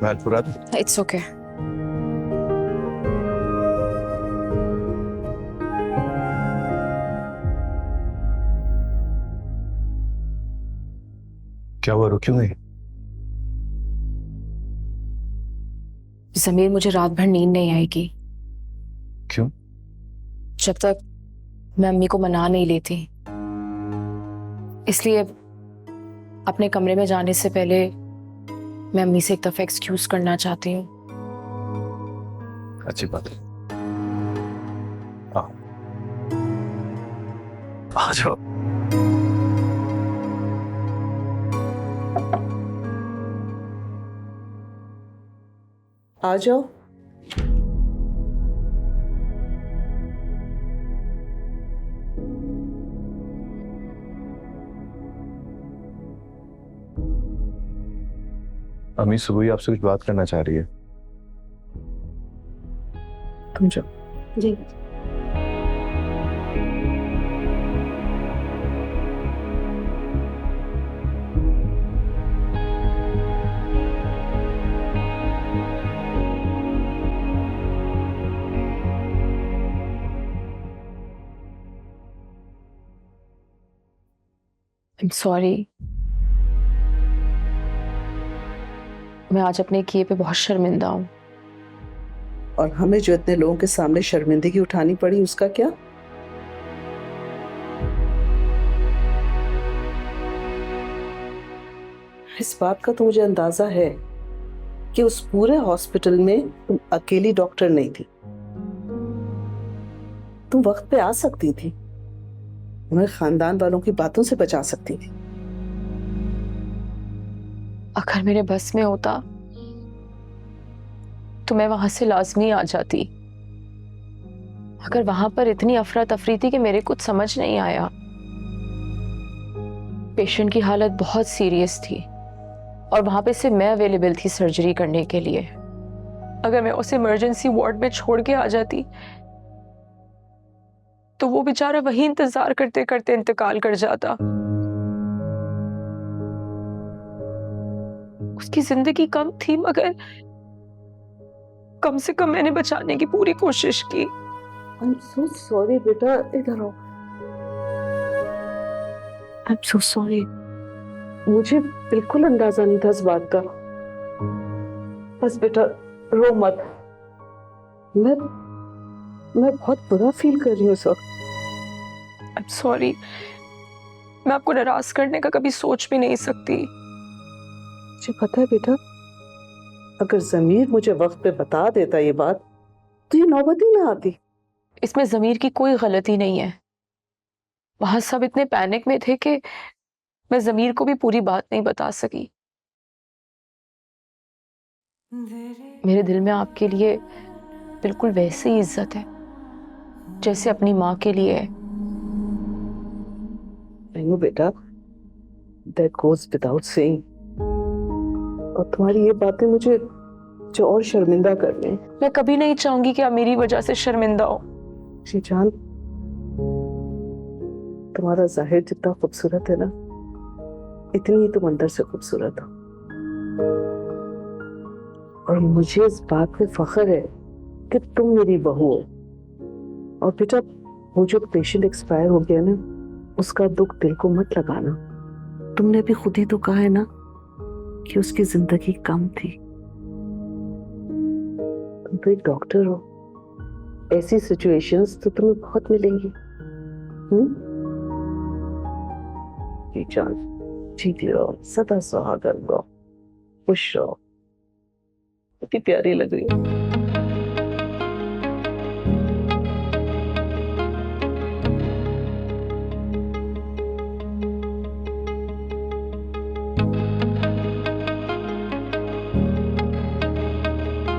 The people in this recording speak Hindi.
मैं पूरा दूं? It's okay. क्या हुआ, रुकी हुई? जमीर, मुझे रात भर नींद नहीं आएगी क्यों? जब तक मैं अम्मी को मना नहीं लेती। इसलिए अपने कमरे में जाने से पहले मैं अम्मी से एक दफा एक्सक्यूज करना चाहती हूँ। अच्छी बात है। आओ, आ जाओ। आ जाओ। अम्मी सुबह ही आपसे कुछ बात करना चाह रही है। तुम जाओ। जी। I am sorry. मैं आज अपने किए पे बहुत शर्मिंदा हूँ। और हमें जो इतने लोगों के सामने शर्मिंदगी उठानी पड़ी, उसका क्या? इस बात का तो मुझे अंदाजा है कि उस पूरे हॉस्पिटल में तुम अकेली डॉक्टर नहीं थी। तुम वक्त पे आ सकती थी, उन्हें खानदान वालों की बातों से बचा सकती थी। अगर मेरे बस में होता तो मैं वहां से लाजमी आ जाती। अगर वहां पर इतनी अफरा तफरी थी कि मेरे कुछ समझ नहीं आया। पेशेंट की हालत बहुत सीरियस थी और वहां पे सिर्फ मैं अवेलेबल थी सर्जरी करने के लिए। अगर मैं उसे इमरजेंसी वार्ड में छोड़ के आ जाती तो वो बेचारा वही इंतजार करते करते इंतकाल कर जाता। उसकी जिंदगी कम थी, मगर कम से कम मैंने बचाने की पूरी कोशिश की। आई एम सो सॉरी बेटा, इधर आओ। आई एम सो सॉरी, मुझे बिल्कुल अंदाजा नहीं था इस बात का। बस बेटा रो मत। मैं बहुत बुरा फील कर रही हूँ सर। I am sorry. मैं आपको नाराज करने का कभी सोच भी नहीं सकती। मुझे पता है बेटा, अगर जमीर मुझे वक्त पे बता देता ये बात तो ये नौबत ही ना आती। इसमें जमीर की कोई गलती नहीं है। वहां सब इतने पैनिक में थे कि मैं जमीर को भी पूरी बात नहीं बता सकी। मेरे दिल में आपके लिए बिल्कुल वैसे ही इज्जत है जैसे अपनी माँ के लिए है। नहीं बेटा, that goes without saying। और तुम्हारी ये बातें मुझे जो और शर्मिंदा कर रही हैं। मैं कभी नहीं चाहूंगी कि आप मेरी वजह से शर्मिंदा हो। जी जान, तुम्हारा जाहिर जितना खूबसूरत है ना, इतनी ही तुम अंदर से खूबसूरत हो। और मुझे इस बात पे फख्र है कि तुम मेरी बहू हो। और बेटा, वो जो पेशेंट एक्सपायर हो गया ना, उसका दुख दिल को मत लगाना। तुमने भी खुद ही तो कहा है ना कि उसकी जिंदगी कम थी। तुम तो एक डॉक्टर हो, ऐसी सिचुएशंस तो तुम्हें बहुत मिलेंगी। जी जान, जीती रहो, सदा सुहागन रहो, खुश रहो। कितनी प्यारी लग रही है।